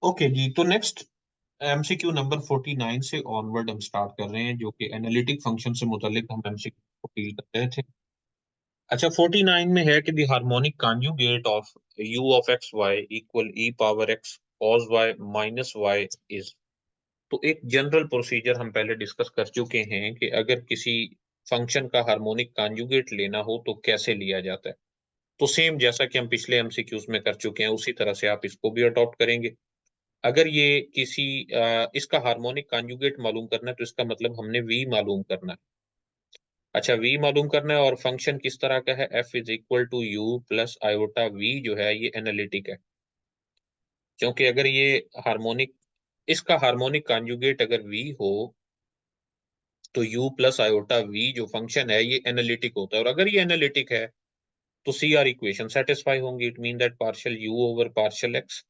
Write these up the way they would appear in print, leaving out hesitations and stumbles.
Okay जी, तो next MCQ number 49 से onward हम स्टार्ट कर रहे हैं, जो कि एनालिटिक फंक्शन से मुतालिक हम एमसीक्यू को डील कर रहे थे। अच्छा, 49 में है कि the harmonic conjugate of u of x y equal e power x cos y minus y is. तो एक जनरल प्रोसीजर हम पहले डिस्कस कर चुके हैं कि अगर किसी फंक्शन का हार्मोनिक कॉन्जुगेट लेना हो तो कैसे लिया जाता है। तो सेम जैसा कि हम पिछले एमसीक्यूज में कर चुके हैं, उसी तरह से आप इसको भी अडॉप्ट करेंगे। अगर ये किसी इसका हार्मोनिक कॉन्जुगेट मालूम करना है तो इसका मतलब हमने वी मालूम करना है। अच्छा, वी मालूम करना है और फंक्शन किस तरह का है, f is equal to u plus iota v जो है ये एनालिटिक है। क्योंकि अगर ये हार्मोनिक इसका हार्मोनिक कॉन्जुगेट अगर वी हो तो यू प्लस आयोटा वी जो फंक्शन है ये एनालिटिक होता है, और अगर ये एनालिटिक है तो सी आर इक्वेशन सेटिस्फाई होंगी। It mean that partial u over partial x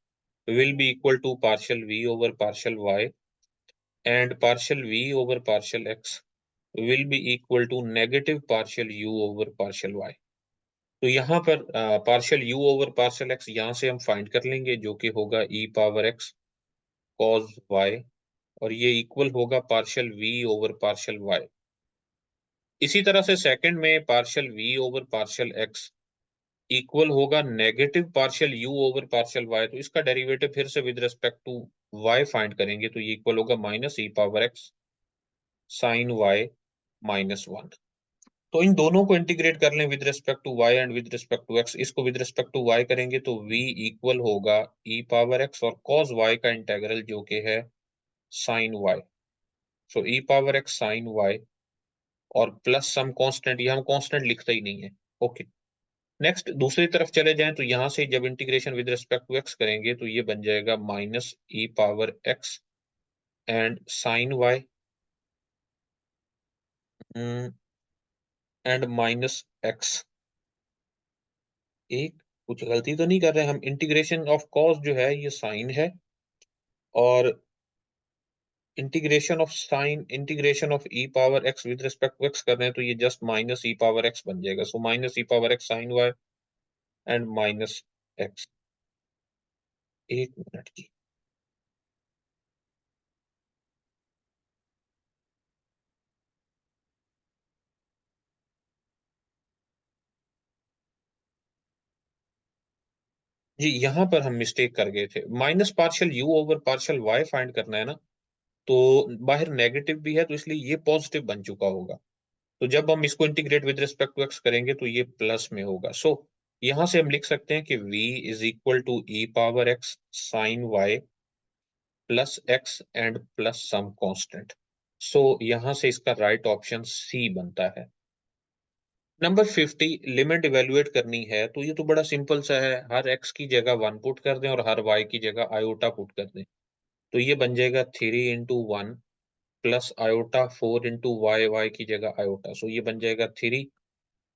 will be equal to partial v over partial y and partial v over partial x will be equal to negative partial u over partial y। तो यहाँ पर partial u over partial x यहाँ से हम find कर लेंगे, जो कि होगा e power x cos y, और ये इक्वल होगा partial v over partial y। इसी तरह से सेकंड में partial v over partial x equal होगा negative partial u over partial y। तो इसका डेरिवेटिव फिर से with respect to y find करेंगे तो ये इक्वल होगा minus e power x sine y minus one. तो इन दोनों को इंटीग्रेट कर लें with respect to y and with respect to x। इसको विद रिस्पेक्ट टू y करेंगे तो v इक्वल होगा ई पावर x और cos y का इंटेग्रल जो कि है sine y। So e power x sine y और प्लस सम कांस्टेंट, ये हम कांस्टेंट लिखते ही नहीं है। ओके, नेक्स्ट दूसरी तरफ चले जाएं तो यहां से जब integration with respect to x करेंगे तो ये बन जाएगा minus e power x and sine y and minus x. एक कुछ गलती तो नहीं कर रहे हम, इंटीग्रेशन ऑफ कॉस जो है ये साइन है, और integration of e power x with respect to x कर रहे हैं तो ये just minus e power x बन जाएगा। So minus e power x sine y and minus x. एक मिनट की, जी यहाँ पर हम मिस्टेक कर गए थे। Minus partial u over partial y find करना है ना, तो बाहर नेगेटिव भी है तो इसलिए ये पॉजिटिव बन चुका होगा। तो जब हम इसको integrate with respect to x करेंगे तो ये प्लस में होगा। सो यहां से हम लिख सकते हैं कि v is equal to e power x sine y plus x and plus some constant. So यहां से इसका राइट ऑप्शन सी बनता है। नंबर 50, लिमिट इवेलुएट करनी है तो ये तो बड़ा सिंपल सा है, हर x की जगह 1 पुट कर दें और हर y की जगह आयोटा पुट कर दें। तो ये बन जाएगा 3 into 1 plus iota 4 into y, y की जगह आयोटा। सो ये बन जाएगा 3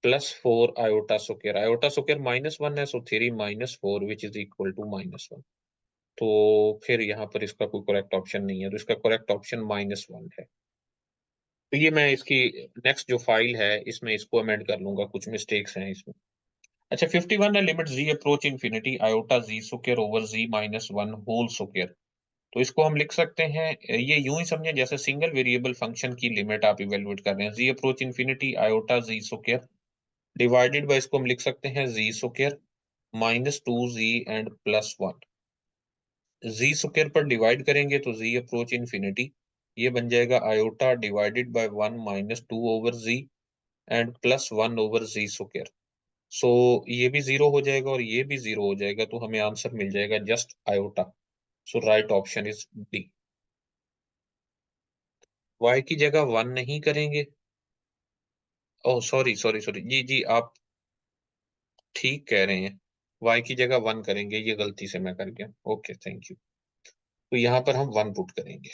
+ 4 आयोटा स्क्वायर। आयोटा स्क्वायर -1 है, सो 3 - 4 विच इज इक्वल टू -1। तो फिर यहाँ पर इसका कोई करेक्ट ऑप्शन नहीं है, तो इसका करेक्ट ऑप्शन -1 है। तो ये मैं इसकी नेक्स्ट जो फाइल है इसमें इसको अमेंड कर लूंगा, कुछ मिस्टेक्स हैं इसमें। अच्छा, 51 है, limit z approach infinity iota z square over z -1 whole square. तो इसको हम लिख सकते हैं, ये यूं ही समझें जैसे सिंगल वेरिएबल फंक्शन की लिमिट आप इवेलुएट कर रहे हैं। z approach infinity iota z square divided by, इसको हम लिख सकते हैं z square -2z and +1। z square पर डिवाइड करेंगे तो z अप्रोच इन्फिनिटी ये बन जाएगा iota divided by 1 -2 over z and +1 over z square. So ये भी जीरो हो जाएगा और ये भी जीरो हो जाएगा, तो हमें आंसर मिल जाएगा just iota. So right option is D. y की जगह 1 नहीं करेंगे। ओह सॉरी सॉरी सॉरी, जी जी आप ठीक कह रहे हैं, y की जगह 1 करेंगे, ये गलती से मैं कर गया। Okay thank you. तो यहाँ पर हम 1 पुट करेंगे।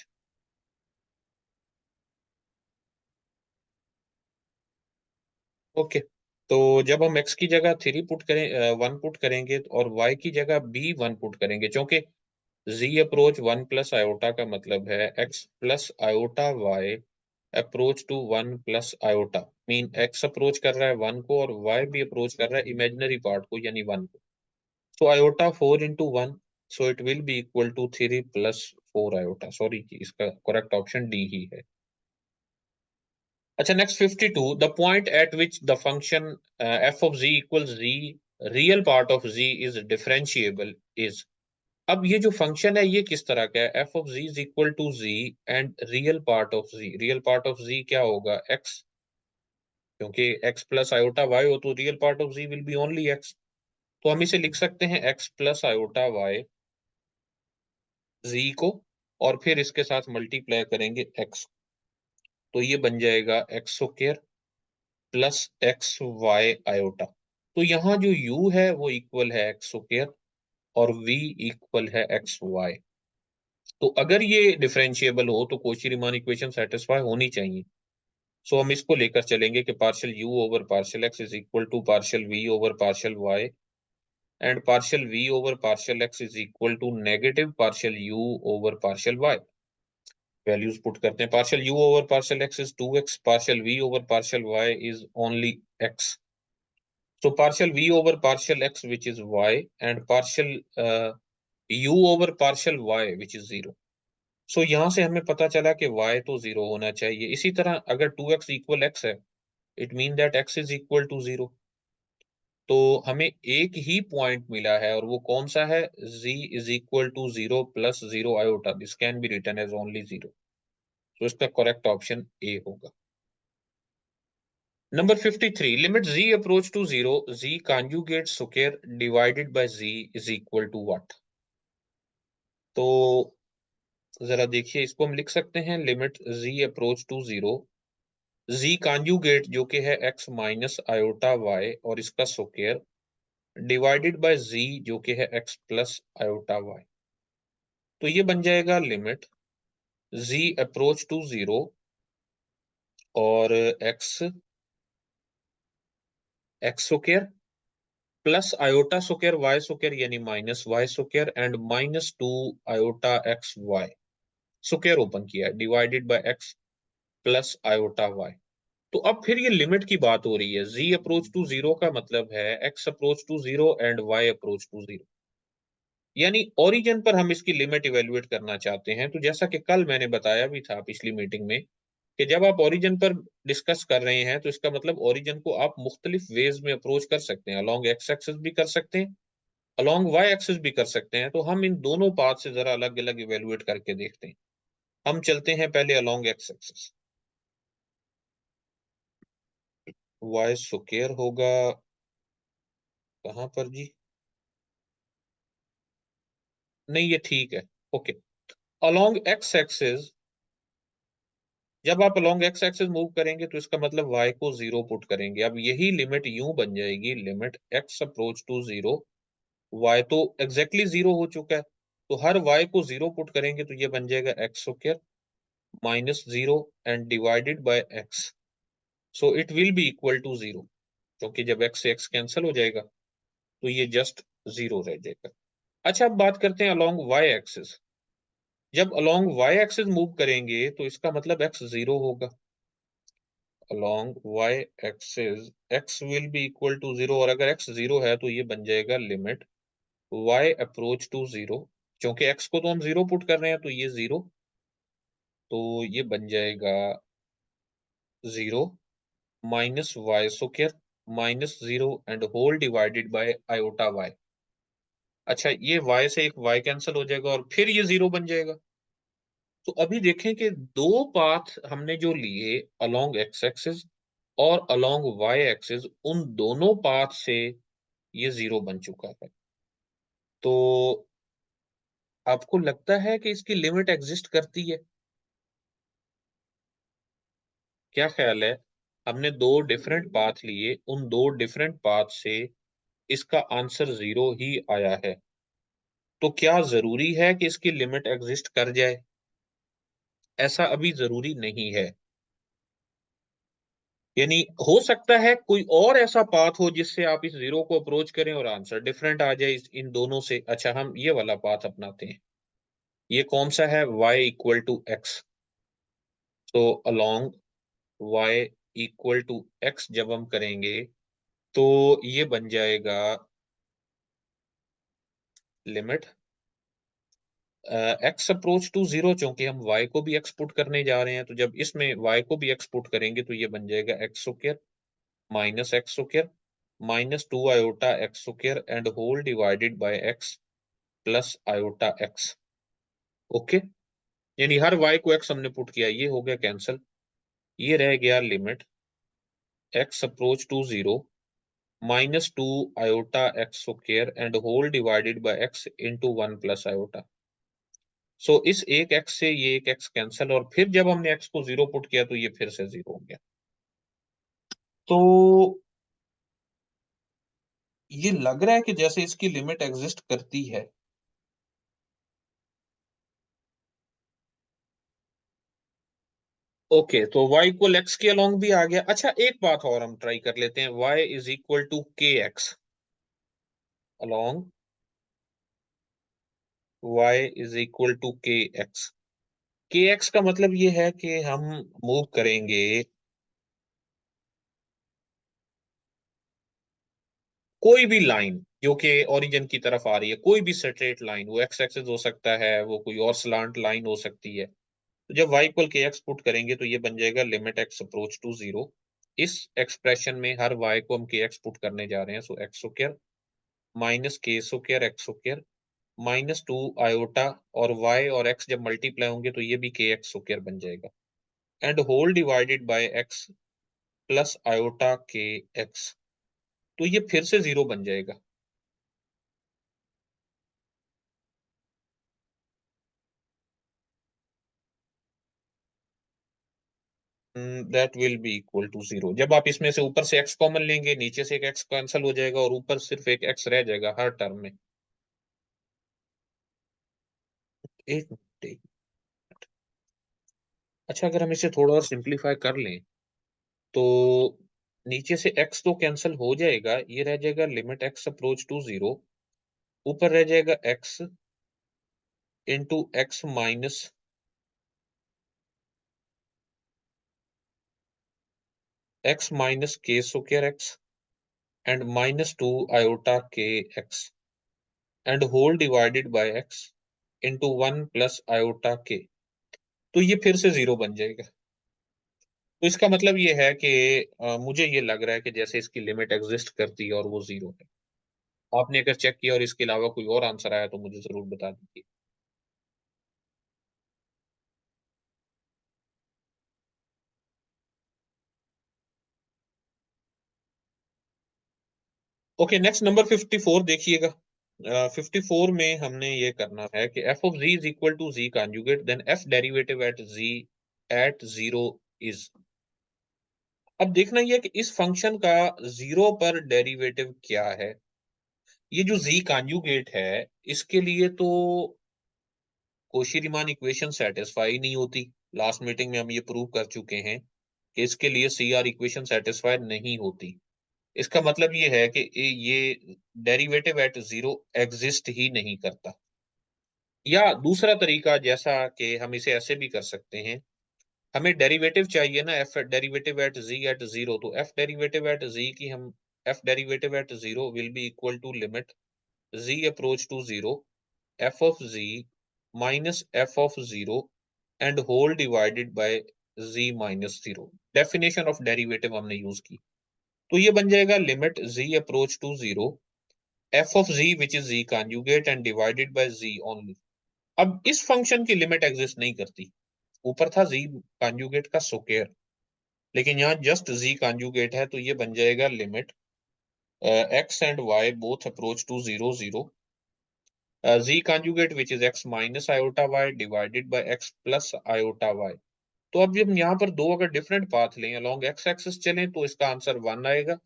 ओके, तो जब हम x की जगह 3 पुट करें 1 पुट करेंगे और y की जगह भी 1 पुट करेंगे, क्योंकि z अप्रोच 1 प्लस आयोटा का मतलब है x plus iota y approach to 1 plus iota. Mean x approach कर रहा है 1 को और y भी अप्रोच कर रहा है इमेजिनरी पार्ट को यानी 1 को। तो iota 4 into 1 so it will be equal to 3 plus 4 iota. Sorry, इसका करेक्ट ऑप्शन डी ही है। अच्छा, next 52, the point at which the function f of z equal z, real part of z is differentiable is. अब ये जो function है ये किस तरह का है? F of z is equal to z and real part of z. Real part of z क्या होगा? एक्स, क्योंकि एक्स प्लस आयोटा वाई हो तो real part of z will be only x. तो हम इसे लिख सकते हैं x plus iota y z को, और फिर इसके साथ मल्टीप्लाई करेंगे एक्स, तो ये बन जाएगा x square plus x y iota. तो यहाँ जो u है वो इक्वल है एक्स स्क्वायर और v इक्वल है एक्स वाई। तो अगर ये डिफरेंशिएबल हो तो कौची रीमान इक्वेशन सेटिस्फाई होनी चाहिए। सो हम इसको लेकर चलेंगे कि partial u over partial x is equal to partial v over partial y, and partial v over partial x is equal to negative partial u over partial y। Values put करते हैं। Partial u over partial x is 2x, partial v over partial y is only x। So partial v over partial x which is y, and partial u over partial y which is 0। So यहाँ से हमें पता चला कि y तो 0 होना चाहिए। इसी तरह अगर 2x इक्वल x है, it mean that x is equal to 0। तो हमें एक ही पॉइंट मिला है और वो कौन सा है? z is equal to 0 plus 0 iota. This can be written as only 0। तो इसका करेक्ट ऑप्शन ए होगा। Number 53, limit z approach to 0, z conjugate square divided by z is equal to what? तो जरा देखिए, इसको हम लिख सकते हैं limit z approach to 0, z conjugate जो कि है x माइनस आयोटा y और इसका स्क्वायर डिवाइडेड बाय z जो कि है x प्लस आयोटा y। तो ये बन जाएगा लिमिट z अप्रोच टू 0 और x square plus iota square y square यानी minus y square and minus 2 iota x y square open किया divided by x plus iota y. तो अब फिर ये लिमिट की बात हो रही है। z अप्रोच टू 0 का मतलब है x approach to 0 and y approach to 0, यानी ओरिजिन पर हम इसकी लिमिट इवेल्युएट करना चाहते हैं। तो जैसा कि कल मैंने बताया भी था पिछली मीटिंग में कि जब आप ओरिजिन पर डिस्कस कर रहे हैं तो इसका मतलब ओरिजिन को आप मुख्तलिफ वेज में अप्रोच कर सकते हैं। अलोंग एक्स एक्सिस भी कर सकते हैं, अलोंग वाई एक्सिस भी कर सकते हैं। तो हम इन दोनों पाथ से जरा अलग अलग इवेल्युएट करके देखते हैं। हम चलते हैं पहले along x axis. Y square होगा कहां पर जी? नहीं, ये ठीक है। ओके, अलोंग एक्स एक्सिस, जब आप अलोंग एक्स एक्सिस मूव करेंगे तो इसका मतलब y को 0 पुट करेंगे। अब यही लिमिट यूं बन जाएगी, limit x approach to 0, y तो एग्जैक्टली 0 हो चुका है, तो हर y को 0 पुट करेंगे तो ये बन जाएगा x square minus 0 and divided by x। So it will be equal to 0, क्योंकि जब x से x कैंसिल हो जाएगा तो ये जस्ट 0 रह जाएगा। अच्छा, अब बात करते हैं अलोंग y एक्सिस। जब अलोंग y एक्सिस मूव करेंगे तो इसका मतलब x 0 होगा। along y axis x will be equal to 0, और अगर x 0 है तो ये बन जाएगा लिमिट y अप्रोच टू 0, क्योंकि x को तो हम 0 पुट कर रहे हैं तो ये 0, तो ये बन जाएगा 0 minus y square minus 0 and whole divided by iota y। अच्छा, ये y से एक y कैंसिल हो जाएगा और फिर ये 0 बन जाएगा। तो अभी देखें कि दो पाथ हमने जो लिए अलोंग एक्स एक्सिस और अलोंग वाई एक्सिस, उन दोनों पाथ से ये 0 बन चुका है। तो आपको लगता है कि इसकी लिमिट एग्जिस्ट करती है? क्या ख्याल है? हमने दो डिफरेंट पाथ लिए, उन दो डिफरेंट पाथ से इसका आंसर 0 ही आया है। तो क्या जरूरी है कि इसकी लिमिट एग्जिस्ट कर जाए? ऐसा अभी जरूरी नहीं है। यानी हो सकता है कोई और ऐसा पाथ हो जिससे आप इस 0 को अप्रोच करें और आंसर डिफरेंट आ जाए इन दोनों से। अच्छा, हम ये वाला पाथ अपनाते हैं। ये कौन सा है? y equal to x. तो along y equal to x जब हम करेंगे तो ये बन जाएगा limit x approach to zero, चूंकि हम y को भी एक्स पुट करने जा रहे हैं, तो जब इसमें y को भी एक्स पुट करेंगे तो ये बन जाएगा x square minus x square minus 2 iota x square and whole divided by x plus iota x. Okay, यानी हर y को x हमने पुट किया, ये हो गया कैंसिल। ये रह गया limit x approach to zero minus 2 iota x square and whole divided by x into 1 plus iota. So इस एक x से ये एक x कैंसिल, और फिर जब हमने x को जीरो पुट किया तो ये फिर से जीरो हो गया। तो ये लग रहा है कि जैसे इसकी लिमिट एग्जिस्ट करती है। ओके, तो y इक्वल एक्स के अलोंग भी आ गया। अच्छा, एक बात और हम ट्राई कर लेते हैं, y is equal to k x along, y is equal to k x. K x का मतलब ये है कि हम मूव करेंगे कोई भी लाइन जो कि ओरिजिन की तरफ आ रही है, कोई भी स्ट्रेट लाइन, वो एक्स एक्सिस हो सकता है, वो कोई और स्लांट लाइन हो सकती है। तो जब y equal k x put करेंगे तो ये बन जाएगा limit x approach to zero. इस एक्सप्रेशन में हर y को हम के एक्स पुट करने जा रहे हैं, so x square minus k square x square minus 2 iota, और y और x जब मल्टीप्लाई होंगे तो ये भी के एक्स स्क्वायर बन जाएगा and whole divided by x plus iota k x. तो ये फिर से जीरो बन जाएगा। That will be equal to zero. जब आप इसमें से ऊपर से x कॉमन लेंगे, नीचे से एक x कैंसिल हो जाएगा और ऊपर सिर्फ एक x रह जाएगा हर टर्म में। एक मिनट। अच्छा, अगर हम इसे थोड़ा और सिंप्लीफाई कर लें तो नीचे से x तो कैंसिल हो जाएगा, ये रह जाएगा limit x approach to zero, ऊपर रह जाएगा x into x minus x minus k square x and minus 2 iota k x and whole divided by x into 1 plus iota k. तो ये फिर से जीरो बन जाएगा। तो इसका मतलब ये है कि मुझे ये लग रहा है कि जैसे इसकी लिमिट एग्जिस्ट करती है और वो जीरो है। आपने अगर चेक किया और इसके अलावा कोई और आंसर आया तो मुझे जरूर बता दीजिए। ओके, नेक्स्ट नंबर 54 देखिएगा। 54 में हमने ये करना है कि f of z is equal to z conjugate, then f derivative at z at zero is. अब देखना ये है कि इस फंक्शन का जीरो पर डेरिवेटिव क्या है। ये जो जी कॉन्जुगेट है, इसके लिए तो कोशी रीमान इक्वेशन सेटिस्फाई नहीं होती। लास्ट मीटिंग में हम ये प्रूव कर चुके हैं कि इसके लिए सी आर इक्वेशन सेटिस्फाई नहीं होती। इसका मतलब ये है कि ये डेरिवेटिव एट जीरो एग्जिस्ट ही नहीं करता। या दूसरा तरीका, जैसा कि हम इसे ऐसे भी कर सकते हैं, हमें डेरिवेटिव चाहिए ना, एफ डेरिवेटिव एट जीरो, तो एफ डेरिवेटिव एट जी की हम f derivative at zero will be equal to limit z approach to zero f of z minus f of zero and whole divided by z minus zero. Definition of derivative हमने use की, तो ये बन जाएगा limit z approach to zero f of z which is z conjugate and divided by z only. अब इस function की limit exist नहीं करती। ऊपर था जी कॉन्जुगेट का स्क्वायर, लेकिन यहाँ जस्ट जी कॉन्जुगेट है, तो ये बन जाएगा limit x and y both approach to zero zero z conjugate which is x minus iota y divided by x plus iota y. तो अब हम यहाँ पर दो अगर डिफरेंट पाथ लें, अलोंग एक्स एक्सिस चलें तो इसका आंसर वन आएगा,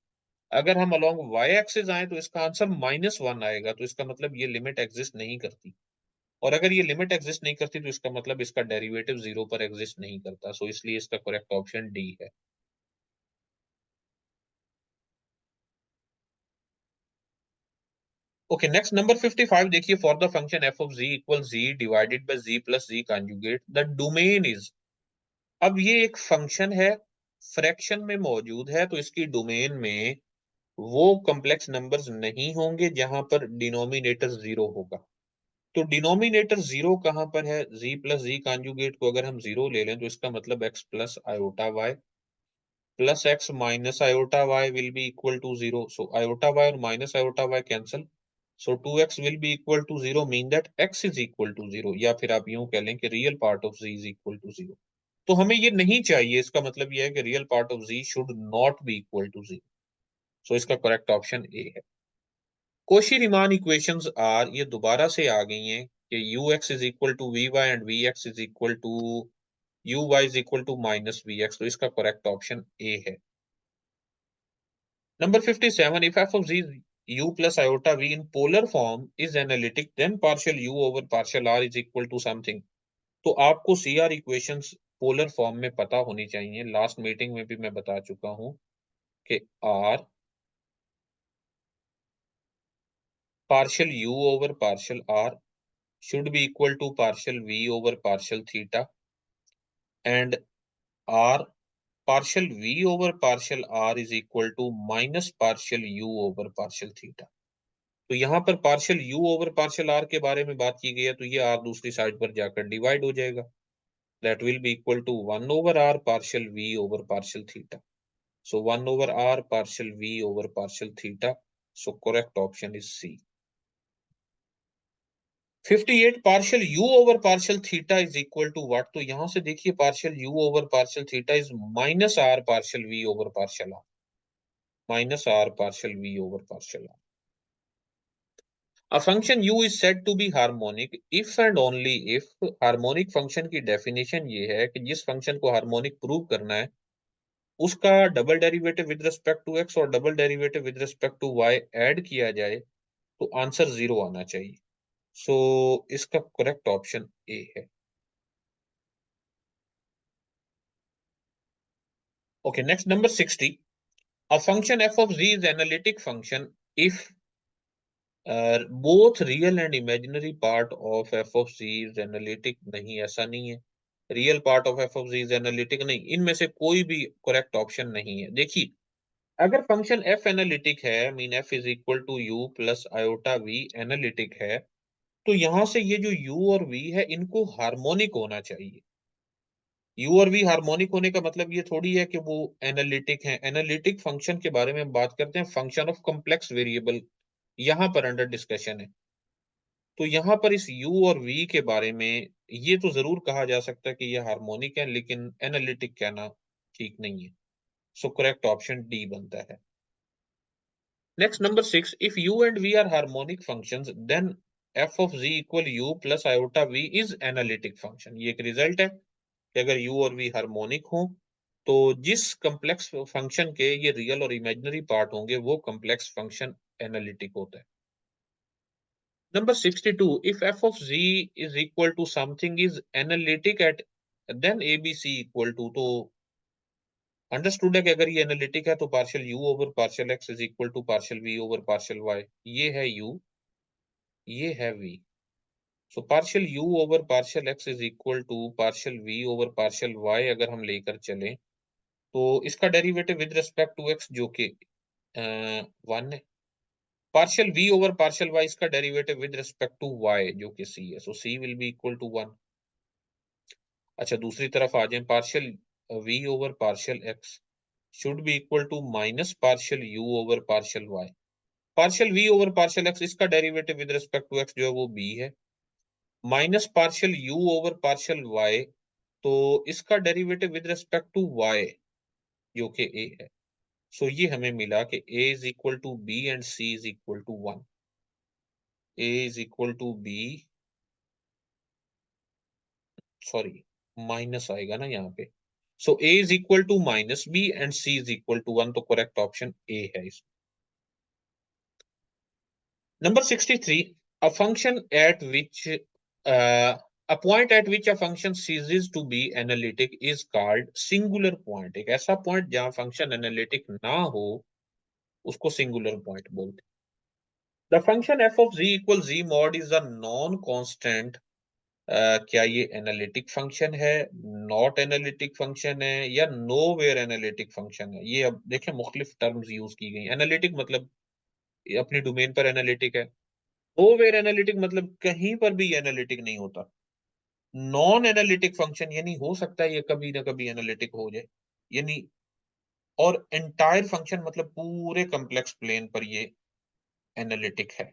अगर हम अलोंग वाई एक्सिस आए तो इसका आंसर माइनस वन आएगा। तो इसका मतलब ये लिमिट एग्जिस्ट नहीं करती, और अगर ये लिमिट एग्जिस्ट नहीं करती तो इसका मतलब इसका डेरिवेटिव जीरो पर एग्जिस्ट नहीं करता। सो इसलिए इसका करेक्ट ऑप्शन डी है। ओके, नेक्स्ट नंबर 55 देखिए, for the function f of z equal z divided by z plus z conjugate the domain is. अब ये एक फंक्शन है, फ्रैक्शन में मौजूद है, तो इसकी डोमेन में वो कॉम्प्लेक्स नंबर्स नहीं होंगे जहां पर डिनोमिनेटर जीरो होगा। तो डिनोमिनेटर जीरो कहां पर है, z प्लस जी कॉन्जुगेट को अगर हम जीरो ले लें तो इसका मतलब x plus iota y plus x minus iota y will be equal to zero. So iota y और minus iota y cancel. So 2x will be equal to zero, mean that x is equal to zero. या फिर आप यूं कह लें कि real part of z is equal to zero. तो हमें ये नहीं चाहिए, इसका मतलब ये है कि real part of z should not be equal to zero. So इसका करेक्ट ऑप्शन ए है. कोशी रीमान इक्वेशंस आर, ये दोबारा से आ गई हैं कि u x is equal to v y and v x is equal to u y is equal to minus v x. तो इसका करेक्ट ऑप्शन ए है. Number 57, if f of z u plus iota v in polar form is analytic, then partial u over partial r is equal to something. तो आपको C R equations polar form में पता होनी चाहिए. Last meeting में भी मैं बता चुका हूं कि r partial u over partial r should be equal to partial v over partial theta and r partial v over partial r is equal to minus partial u over partial theta. तो यहाँ पर partial u over partial r के बारे में बात की गई है, तो ये r दूसरी साइड पर जाकर डिवाइड हो जाएगा. That will be equal to 1 over r partial v over partial theta. So 1 over r partial v over partial theta. So correct option is C. 58, partial u over partial theta is equal to what. तो यहां से देखिए partial u over partial theta is minus r partial v over partial r. Minus r partial v over partial r. A function u is said to be harmonic if and only if. Harmonic function की definition ये है कि जिस function को harmonic prove करना है उसका double derivative with respect to x और double derivative with respect to y add किया जाए तो आंसर जीरो आना चाहिए. सो इसका करेक्ट ऑप्शन ए है. Okay, next number 60. A function f of z is analytic function if both real and imaginary part of f of z is analytic. नहीं, ऐसा नहीं है. Real part of f of z is analytic नहीं, इनमें से कोई भी correct option नहीं है. देखिए अगर फंक्शन एफ एनालिटिक है, mean f is equal to u plus iota v analytic है, तो यहां से ये जो u और v है इनको हार्मोनिक होना चाहिए. u और v हार्मोनिक होने का मतलब ये थोड़ी है कि वो एनालिटिक है. एनालिटिक फंक्शन के बारे में बात करते हैं, फंक्शन ऑफ कॉम्प्लेक्स वेरिएबल यहां पर अंडर डिस्कशन है. तो यहां पर इस u और v के बारे में ये तो जरूर कहा जा सकता है कि ये हार्मोनिक है, लेकिन एनालिटिक कहना ठीक नहीं है. सो करेक्ट ऑप्शन डी बनता है. Next number 6, if u and v are harmonic functions then f of z equal u plus iota v is analytic function. ये एक रिजल्ट है कि अगर u और v हार्मोनिक हो तो जिस कॉम्प्लेक्स फंक्शन के ये रियल और इमेजिनरी पार्ट होंगे वो कॉम्प्लेक्स फंक्शन एनालिटिक होता है. Number 62, if f of z is equal to something is analytic at then abc equal to. तो अंडरस्टूड है कि अगर ये एनालिटिक है तो partial u over partial x is equal to partial v over partial y. ये है u, ये है v. So partial u over partial x is equal to partial v over partial y अगर हम लेकर चलें तो इसका derivative with respect to x जो कि 1 है. Partial v over partial y इसका derivative with respect to y जो कि c है. So c will be equal to 1. अच्छा दूसरी तरफ आ जाए, partial v over partial x should be equal to minus partial u over partial y. Partial v over partial x इसका derivative with respect to x जो है वो b है, minus partial u over partial y तो इसका derivative with respect to y जो कि a है. सो ये हमें मिला कि a is equal to b and c is equal to 1. a is equal to b, sorry minus आएगा ना यहाँ पे. So a is equal to minus b and c is equal to 1. तो करेक्ट ऑप्शन a है इसमें. Number 63, a function at which a point at which a function ceases to be analytic is called singular point. एक ऐसा point जहां function analytic ना हो उसको singular point बोलते हैं. The function f of z equal z mod is a non constant. क्या ये एनालिटिक फंक्शन है, नॉट एनालिटिक फंक्शन है, या नो वेयर एनालिटिक फंक्शन है? ये अब देखें मुख्तलिफ टर्म्स यूज की गई. एनालिटिक मतलब ये अपनी डोमेन पर एनालिटिक है, दो वेर एनालिटिक मतलब कहीं पर भी एनालिटिक नहीं होता। नॉन एनालिटिक फंक्शन यानी हो सकता है ये कभी ना कभी एनालिटिक हो जाए, यानी और एंटायर फंक्शन मतलब पूरे कॉम्प्लेक्स प्लेन पर ये एनालिटिक है।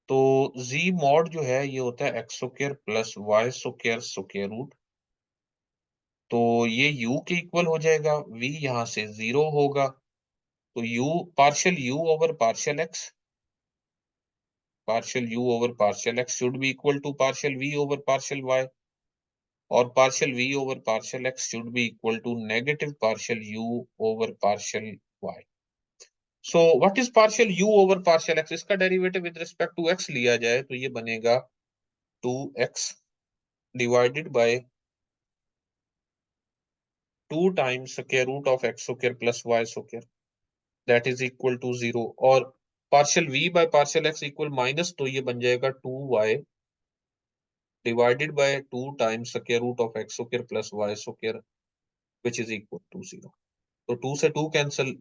तो z मॉड जो है ये होता है x square plus y square square root. तो ये u के इक्वल हो जाएगा, v यहाँ से 0 होगा, तो u over partial u over partial x should be equal to partial v over partial y, और partial v over partial x should be equal to negative partial u over partial y। So what is partial u over partial x? इसका derivative with respect to x लिया जाए तो ये बनेगा 2x divided by 2 times square root of x square plus y square, that is equal to 0। और partial v by partial x equal minus, तो ये बन जाएगा 2y divided by 2 times square root of x square plus y square which is equal to 0। तो 2 से 2 cancel,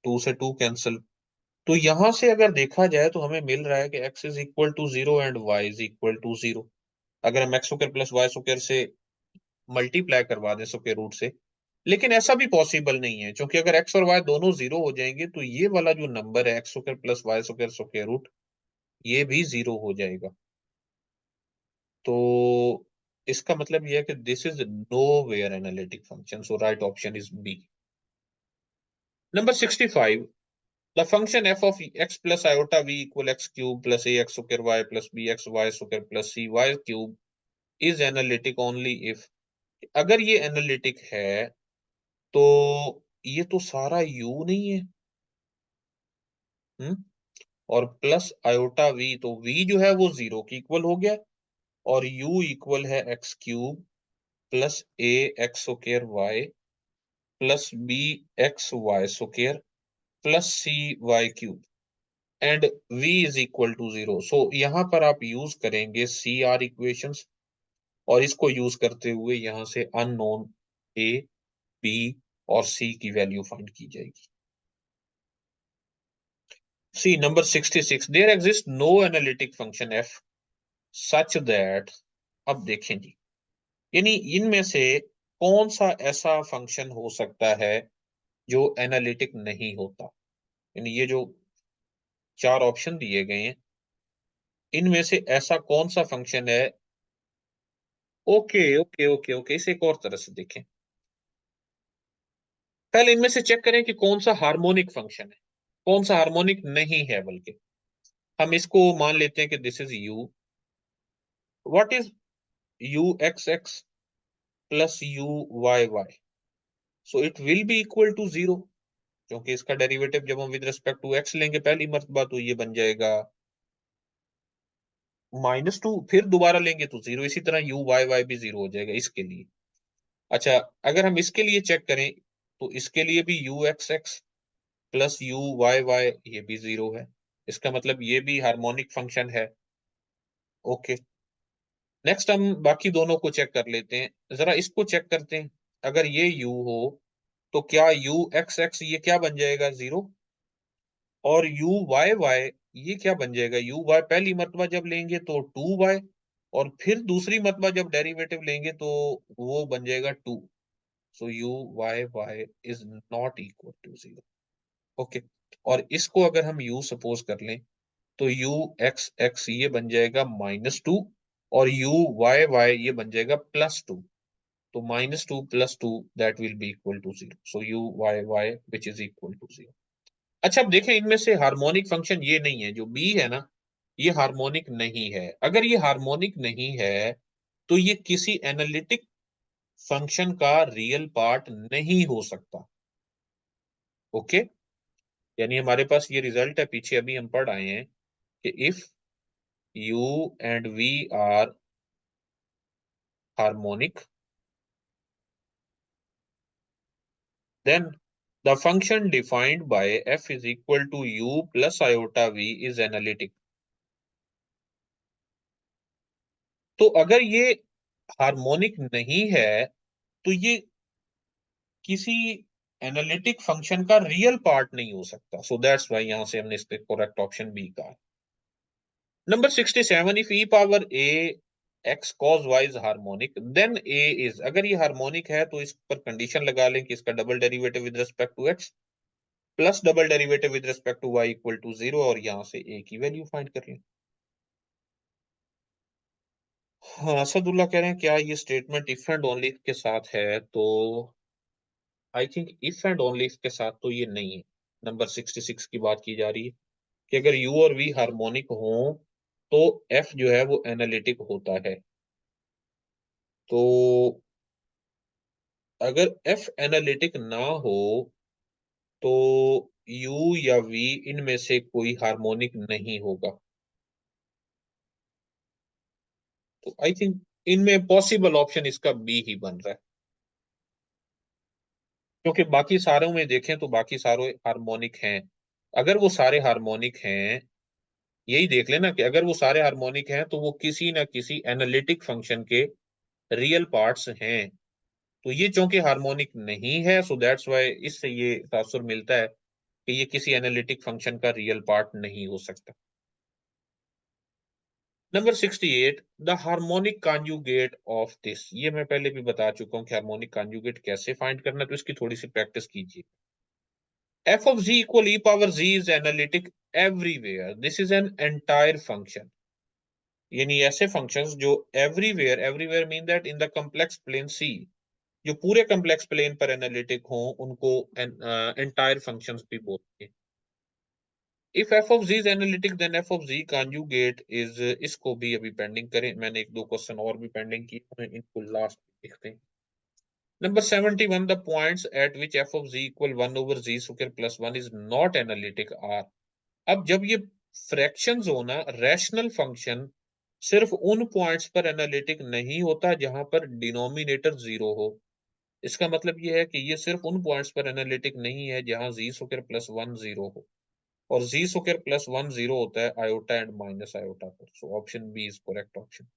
2 से 2 cancel. तो यहां से अगर देखा जाए तो हमें मिल रहा है कि x is equal to 0 and y is equal to 0। अगर हम x square plus y square से मल्टीप्लाई करवा दें स्क्वायर रूट से, लेकिन ऐसा भी पॉसिबल नहीं है, क्योंकि अगर x और y दोनों 0 हो जाएंगे तो ये वाला जो नंबर है x square plus y square square root ये भी 0 हो जाएगा। तो इसका मतलब यह है कि this is nowhere analytic function, so right option is B. Number 65, the function f of x plus iota v equal x cube plus ax square y plus bx y square plus cy cube is analytic only if, अगर ये analytic है तो ये तो सारा u नहीं है, हम्म, और प्लस आयोटा v, तो v जो है वो 0 की इक्वल हो गया, और u इक्वल है x cube plus a x square y plus b x y square plus c y cube, and v is equal to 0। So यहां पर आप यूज करेंगे सी आर इक्वेशंस, और इसको यूज करते हुए यहां से अननोन ए बी और सी की वैल्यू फाइंड की जाएगी। See number 66, there exist no analytic function f such that, अब देखें जी, यानी इनमें से कौन सा ऐसा फंक्शन हो सकता है जो एनालिटिक नहीं होता, यानी ये जो चार ऑप्शन दिए गए हैं इनमें से ऐसा कौन सा फंक्शन है। ओके ओके ओके ओके, इसे एक और तरह से देखें, पहले इनमें से चेक करें कि कौन सा हार्मोनिक फंक्शन है, कौन सा हार्मोनिक नहीं है। बल्कि हम इसको मान लेते हैं कि this is u, what is u x x plus u y y, so it will be equal to 0, क्योंकि इसका डेरिवेटिव जब हम विद रिस्पेक्ट टू x लेंगे पहली मर्तबा तो ये बन जाएगा -2, फिर दोबारा लेंगे तो 0, इसी तरह u वाई वाई भी 0 हो जाएगा इसके लिए। अच्छा, अगर हम इसके लिए चेक करें तो इसके लिए भी u x x plus u y y ये भी 0 है, इसका मतलब ये भी हार्मोनिक फंक्शन है। ओके, नेक्स्ट हम बाकी दोनों को चेक कर लेते हैं, जरा इसको चेक करते हैं। अगर ये u हो तो क्या u एक्स एक्स ये क्या बन जाएगा 0, और u वाई वाई ये क्या बन जाएगा, u वाई पहली मर्तबा जब लेंगे तो 2y, और फिर दूसरी मर्तबा जब डेरिवेटिव लेंगे तो वो बन जाएगा 2। सो u y y is not equal to 0। Okay, और इसको अगर हम u सपोज कर लें तो u एक्स एक्स ये बन जाएगा -2, और u वाई वाई ये बन जाएगा +2। तो -2 + 2 that will be equal to 0, so u y y which is equal to 0। अच्छा, अब देखें इनमें से हार्मोनिक फंक्शन ये नहीं है, जो बी है ना ये हार्मोनिक नहीं है। अगर ये हार्मोनिक नहीं है तो ये किसी एनालिटिक फंक्शन का रियल पार्ट नहीं हो सकता। ओके, यानी हमारे पास ये रिजल्ट है, पीछे अभी हम पढ़ आए हैं कि if u and v are harmonic then the function defined by f is equal to u plus iota v is analytic। तो अगर ये हार्मोनिक नहीं है तो ये किसी एनालिटिक फंक्शन का रियल पार्ट नहीं हो सकता, सो दैट्स वाई यहां से हमने इसके करेक्ट ऑप्शन बी कहा। Number 67, if e power a x cos y is harmonic then a is, अगर ये हार्मोनिक है तो इस पर कंडीशन लगा लें कि इसका double derivative with respect to x plus double derivative with respect to y equal to 0, और यहां से ए की वैल्यू फाइंड कर लें। हाँ, असदुल्ला कह रहे हैं क्या ये स्टेटमेंट इफ एंड ओनली के साथ है, तो I think if and only के साथ तो ये नहीं है। नंबर 66 की बात की जा रही है कि अगर यू और वी हार्मोनिक हों तो एफ जो है वो एनालिटिक होता है। तो अगर एफ एनालिटिक ना हो तो यू या वी इनमें से कोई हार्मोनिक नहीं होगा। तो आई थिंक इनमें पॉसिबल ऑप्शन इसका बी ही बन रहा है, क्योंकि बाकी सारों में देखें तो बाकी सारे हार्मोनिक हैं। अगर वो सारे हार्मोनिक हैं, यही देख लेना कि अगर वो सारे हार्मोनिक हैं तो वो किसी ना किसी एनालिटिक फंक्शन के रियल पार्ट्स हैं। तो ये चूंकि हार्मोनिक नहीं है, सो दैट्स वाई इससे ये तासुर मिलता है कि ये किसी एनालिटिक फंक्शन का रियल पार्ट नहीं हो सकता। Number 68, the harmonic conjugate of this, ये मैं पहले भी बता चुका हूं कि हार्मोनिक कॉन्जुगेट कैसे फाइंड करना, तो इसकी थोड़ी सी प्रैक्टिस कीजिए। f of z equal e power z is analytic everywhere, this is an entire function, यानी ऐसे फंक्शंस जो everywhere, everywhere mean that in the complex plane C, जो पूरे कॉम्प्लेक्स प्लेन पर एनालिटिक हों उनको एंटायर फंक्शंस भी बोलते हैं। If f of z is analytic then f of z conjugate is, इसको भी अभी पेंडिंग करें, मैंने एक दो क्वेश्चन और भी पेंडिंग किए हैं, इनको लास्ट देखते हैं। Number 71, the points at which f of z equal 1 over z square plus 1 is not analytic are. अब जब ये फ्रैक्शंस हो ना, रैशनल फंक्शन सिर्फ उन पॉइंट्स पर एनालिटिक नहीं होता जहां पर डिनोमिनेटर जीरो हो। इसका मतलब ये है कि ये सिर्फ उन पॉइंट्स पर एनालिटिक नहीं है जहां जी स्क्वायर प्लस 1 जीरो हो, और जी स्क्वायर प्लस 1 जीरो होता है आयोटा एंड माइनस आयोटा पर। So option B is correct option.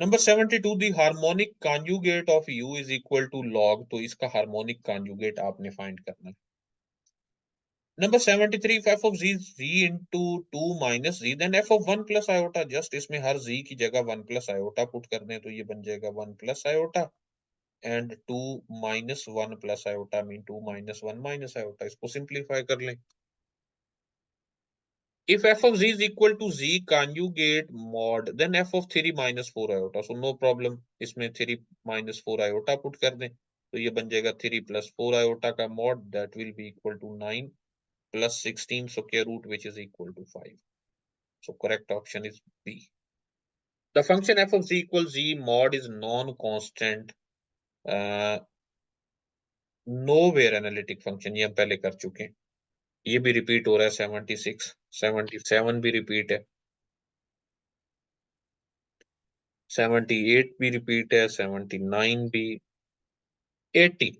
Number 72, the harmonic conjugate of u is equal to log, तो इसका हार्मोनिक कॉन्जुगेट आपने फाइंड करना है। नंबर 73, if f of z is z into 2 minus z then f of 1 plus iota, just इसमें हर z की जगह 1 plus iota put कर दें तो ये बन जाएगा 1 plus iota and 2 minus 1 plus iota mean 2 minus 1 minus iota, इसको सिंप्लीफाई कर लें। if f of z is equal to z conjugate mod then f of 3 minus 4 iota, so no problem, इसमें 3 minus 4 iota पुट कर दें तो ये बन जाएगा 3 plus 4 iota का mod, that will be equal to 9 plus 16, so square root which is equal to 5. So correct option is B. The function f of z equals z mod is non-constant nowhere analytic function, ये हम पहले कर चुके हैं। ये भी repeat हो रहा है, 76 77 भी रिपीट है, 78 भी रिपीट है, 79 भी, 80।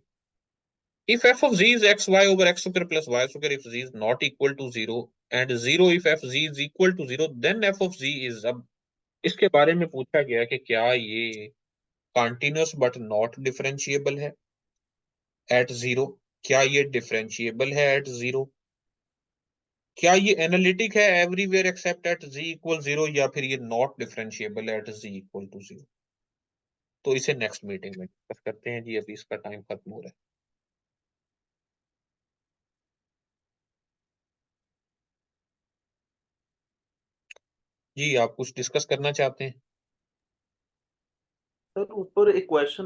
If f of z is x y over x square plus y square, if z is not equal to 0 and 0 if f z is equal to 0 then f of z is, अब इसके बारे में पूछा गया कि क्या ये continuous but not differentiable है एट जीरो, क्या ये डिफरेंशिएबल है एट जीरो, क्या ये एनालिटिक है everywhere except at z equal zero, या फिर ये not differentiable at z equal to zero. तो इसे नेक्स्ट मीटिंग में डिस्कस करते हैं जी, अभी इसका टाइम खत्म हो रहा है। जी आप कुछ डिस्कस करना चाहते हैं? सर ऊपर एक क्वेश्चन